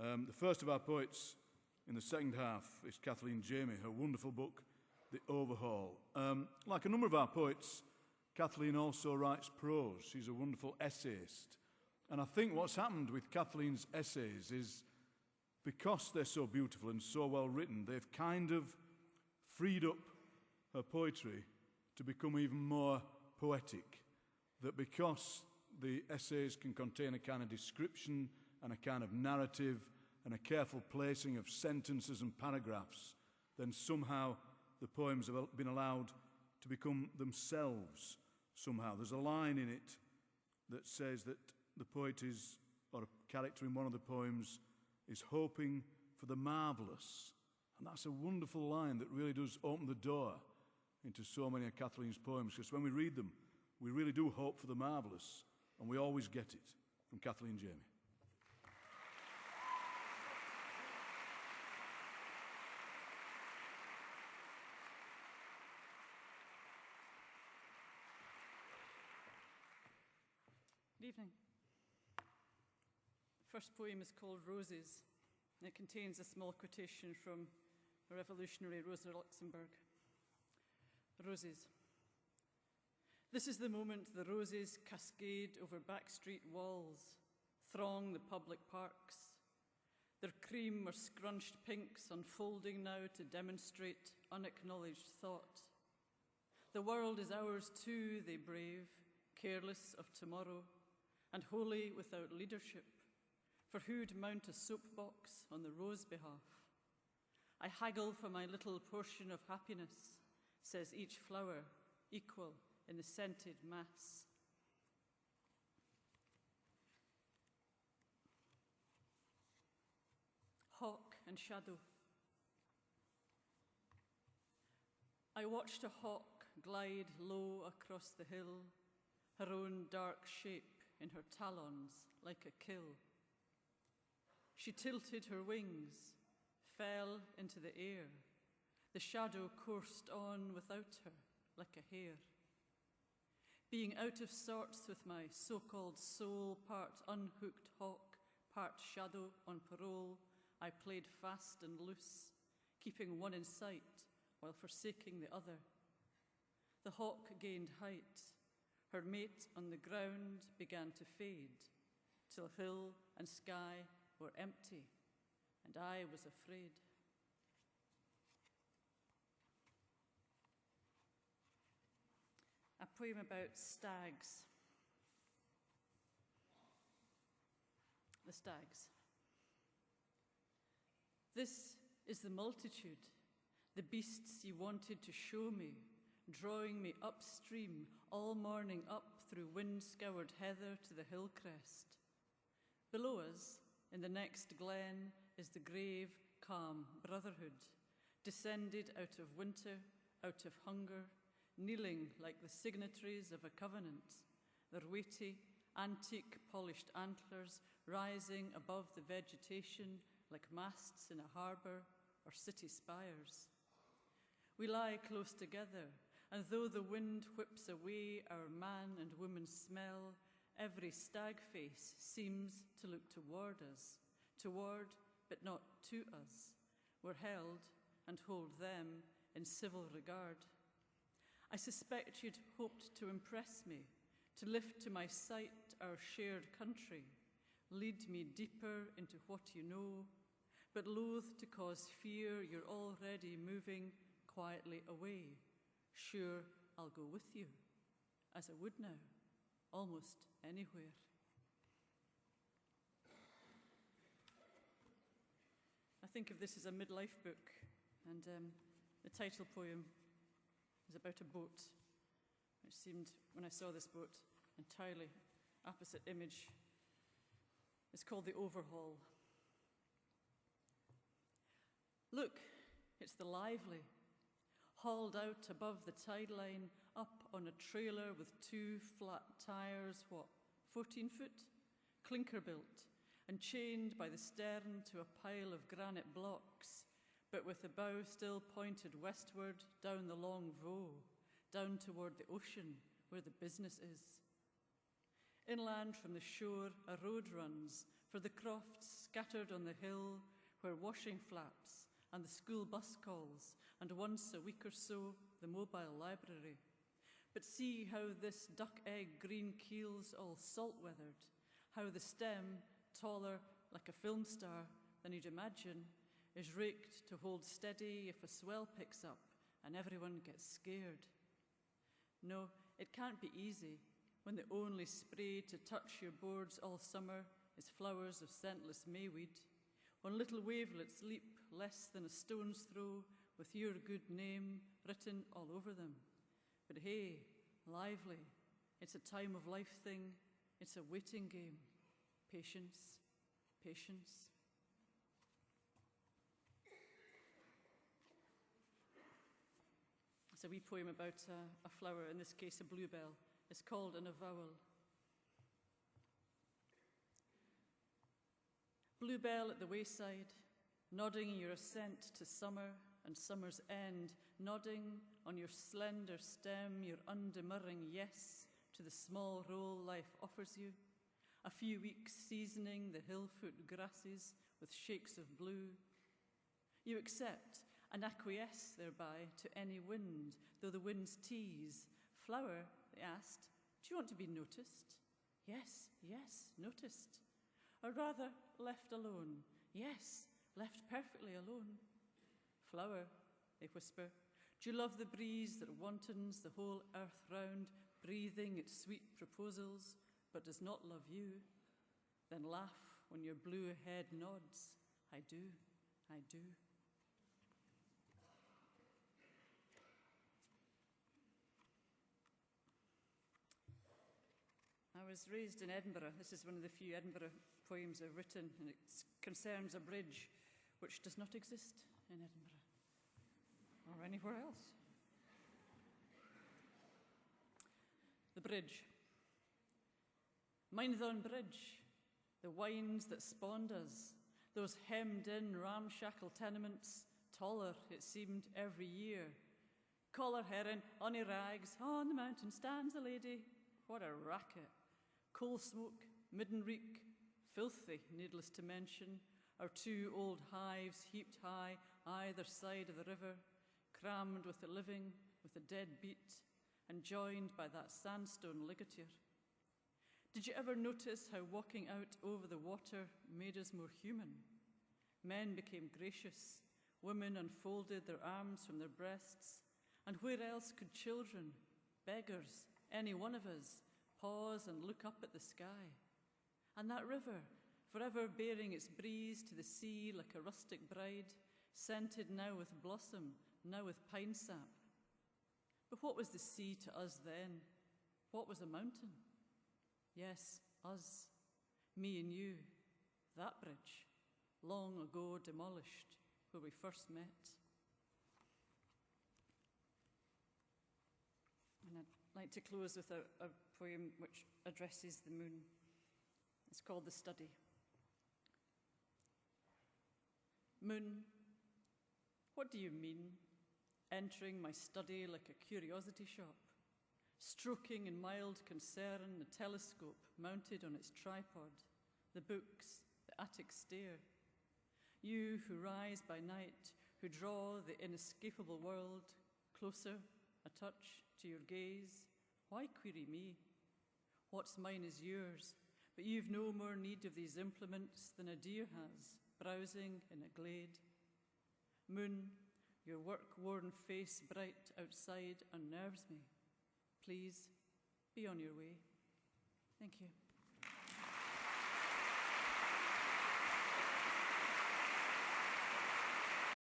The first of our poets in the second half is Kathleen Jamie, her wonderful book, The Overhaul. Like a number of our poets, Kathleen also writes prose. She's a wonderful essayist. And I think what's happened with Kathleen's essays is because they're so beautiful and so well written, they've kind of freed up her poetry to become even more poetic. That because the essays can contain a kind of description and a kind of narrative and a careful placing of sentences and paragraphs, then somehow the poems have been allowed to become themselves somehow. There's a line in it that says that the poet is, or a character in one of the poems, is hoping for the marvellous. And that's a wonderful line that really does open the door into so many of Kathleen's poems, because when we read them, we really do hope for the marvellous, and we always get it from Kathleen Jamie. Good evening. The first poem is called Roses, and it contains a small quotation from the revolutionary Rosa Luxemburg. Roses. This is the moment the roses cascade over backstreet walls, throng the public parks, their cream or scrunched pinks unfolding now to demonstrate unacknowledged thought. The world is ours too, they brave, careless of tomorrow, and wholly without leadership, for who'd mount a soapbox on the rose behalf? I haggle for my little portion of happiness, says each flower, equal in the scented mass. Hawk and shadow. I watched a hawk glide low across the hill, her own dark shape in her talons like a kill. She tilted her wings, fell into the air. The shadow coursed on without her like a hare. Being out of sorts with my so-called soul, part unhooked hawk, part shadow on parole, I played fast and loose, keeping one in sight while forsaking the other. The hawk gained height. Her mate on the ground began to fade, till hill and sky were empty, and I was afraid. A poem about stags. The stags. This is the multitude, the beasts you wanted to show me, drawing me upstream all morning up through wind-scoured heather to the hill crest. Below us, in the next glen, is the grave, calm brotherhood, descended out of winter, out of hunger, kneeling like the signatories of a covenant, their weighty, antique polished antlers rising above the vegetation like masts in a harbour or city spires. We lie close together, and though the wind whips away our man and woman smell, every stag face seems to look toward us, toward but not to us. We're held and hold them in civil regard. I suspect you'd hoped to impress me, to lift to my sight our shared country, lead me deeper into what you know, but loath to cause fear, you're already moving quietly away. Sure, I'll go with you, as I would now, almost anywhere. I think of this as a midlife book, and the title poem is about a boat, which seemed, when I saw this boat, entirely opposite image. It's called The Overhaul. Look, it's the Lively, hauled out above the tide line, up on a trailer with 2 flat tyres, 14 foot? Clinker built, and chained by the stern to a pile of granite blocks, but with the bow still pointed westward down the long Vaud, down toward the ocean where the business is. Inland from the shore, a road runs for the crofts scattered on the hill where washing flaps and the school bus calls, and once a week or so the mobile library. But see how this duck-egg green keel's all salt-weathered, how the stem, taller like a film star than you'd imagine, is raked to hold steady if a swell picks up and everyone gets scared. No, it can't be easy when the only spray to touch your boards all summer is flowers of scentless mayweed, when little wavelets leap less than a stone's throw with your good name written all over them. But hey, lively, it's a time of life thing, it's a waiting game. Patience, patience. It's a wee poem about a flower, in this case a bluebell. It's called an avowal. Bluebell at the wayside, nodding your assent to summer and summer's end, nodding on your slender stem your undemurring yes to the small role life offers you, a few weeks seasoning the hill-foot grasses with shakes of blue. You accept and acquiesce thereby to any wind, though the winds tease. Flower, they asked, do you want to be noticed? Yes, yes, noticed. Or rather, left alone. Yes, left perfectly alone. Flower, they whisper, do you love the breeze that wantons the whole earth round, breathing its sweet proposals, but does not love you? Then laugh when your blue head nods. I do, I do. I was raised in Edinburgh. This is one of the few Edinburgh poems I've written, and it concerns a bridge which does not exist in Edinburgh or anywhere else. The bridge. Mynddon Bridge, the wines that spawned us, those hemmed-in ramshackle tenements, taller, it seemed, every year. Collar heron, on her rags, on the mountain stands a lady. What a racket. Coal smoke, midden reek, filthy, needless to mention, our two old hives heaped high either side of the river, crammed with the living, with the dead beat, and joined by that sandstone ligature. Did you ever notice how walking out over the water made us more human? Men became gracious, women unfolded their arms from their breasts, and where else could children, beggars, any one of us, pause and look up at the sky? And that river, forever bearing its breeze to the sea like a rustic bride, scented now with blossom, now with pine sap. But what was the sea to us then? What was a mountain? Yes, us, me and you, that bridge, long ago demolished, where we first met. And I'd like to close with a poem which addresses the moon. It's called The Study. Moon, what do you mean, entering my study like a curiosity shop, stroking in mild concern the telescope mounted on its tripod, the books, the attic stair? You who rise by night, who draw the inescapable world closer, a touch to your gaze, why query me? What's mine is yours, but you've no more need of these implements than a deer has, browsing in a glade. Moon, your work-worn face bright outside unnerves me. Please, be on your way. Thank you.